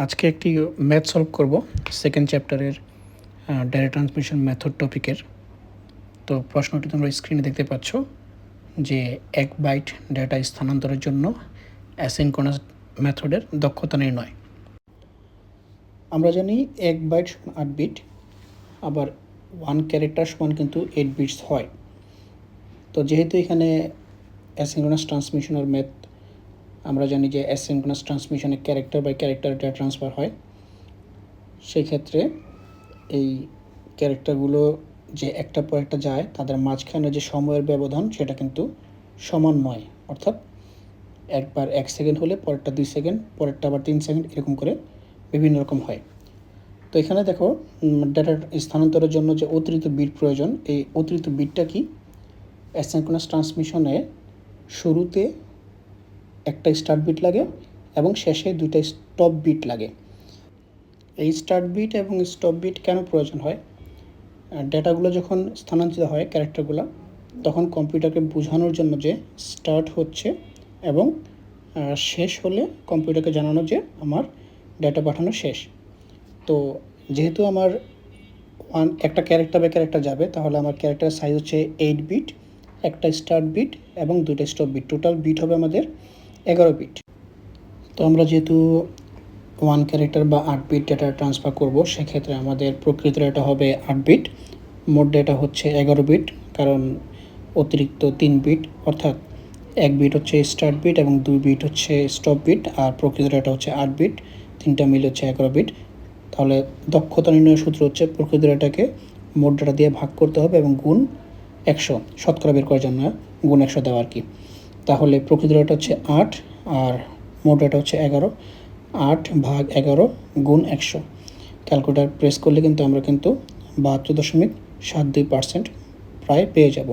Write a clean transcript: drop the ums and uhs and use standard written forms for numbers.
আজকে একটি math solve করব সেকেন্ড চ্যাপ্টারের ডেটা ট্রান্সমিশন মেথড টপিকের। তো প্রশ্নটি তোমরা স্ক্রিনে দেখতে পাচ্ছ যে 1 বাইট ডেটা স্থানান্তরের জন্য অ্যাসিনক্রোনাস মেথডের দক্ষতা নির্ণয়। আমরা জানি 1 বাইট সমান 8 বিট, আবার 1 ক্যারেক্টার সমান কিন্তু 8 বিটস হয়। তো যেহেতু এখানে অ্যাসিনক্রোনাস ট্রান্সমিশনের ম্যাথ, আমরা জানি যে অ্যাসিনক্রোনাস ট্রান্সমিশনে character by character data transfer হয়। সেই ক্ষেত্রে এই ক্যারেক্টারগুলো যে একটা পর একটা যায়, তাদের মাঝখানে যে সময়ের ব্যবধান সেটা কিন্তু সমান নয়। অর্থাৎ একবার 1 সেকেন্ড হলে পরেরটা 2 সেকেন্ড, পরেরটা আবার 3 সেকেন্ড, এরকম করে বিভিন্ন রকম হয়। তো এখানে দেখো ডেটা স্থানান্তরের জন্য যে অতিরিক্ত বিট প্রয়োজন, এই অতিরিক্ত বিটটা কি? অ্যাসিনক্রোনাস ট্রান্সমিশনে শুরুতে একটা স্টার্ট বিট লাগে এবং শেষে 2টা স্টপ বিট লাগে। এই স্টার্ট বিট এবং স্টপ বিট কেন প্রয়োজন হয়? ডেটাগুলো যখন স্থানান্তরিত হয় ক্যারেক্টারগুলো, তখন কম্পিউটারকে বোঝানোর জন্য যে স্টার্ট হচ্ছে এবং শেষ হলে কম্পিউটারকে জানানো যে আমার ডেটা পাঠানো শেষ। তো যেহেতু আমার একটা ক্যারেক্টার বাই ক্যারেক্টার যাবে, তাহলে আমার ক্যারেক্টারের সাইজ হচ্ছে 8 বিট, একটা স্টার্ট বিট এবং 2টা স্টপ বিট, টোটাল বিট হবে আমাদের 11 বিট। তো আমরা যেহেতু 1 ক্যারেক্টার বা 8 বিট ডেটা ট্রান্সফার করব, সেক্ষেত্রে আমাদের প্রকৃত ডেটা হবে 8 বিট, মোট ডেটা হচ্ছে 11 বিট, কারণ অতিরিক্ত 3 বিট, অর্থাৎ 1 বিট হচ্ছে স্টার্ট বিট এবং 2 বিট হচ্ছে স্টপ বিট, আর প্রকৃত ডেটা হচ্ছে 8 বিট, 3টা মিলে হচ্ছে 11 বিট। তাহলে দক্ষতা নির্ণয়ের সূত্র হচ্ছে প্রকৃত ডেটাকে মোট ডেটা দিয়ে ভাগ করতে হবে এবং গুণ 100, শতকরা বের করার জন্য গুণ 100 দেওয়া আর কি। তাহলে প্রকৃত ডেটা হচ্ছে 8 আর মোট ডেটা হচ্ছে 11। 8 ভাগ 11 গুণ 100, ক্যালকুলেটার প্রেস করলে কিন্তু আমরা 72.72% প্রায় পেয়ে যাব।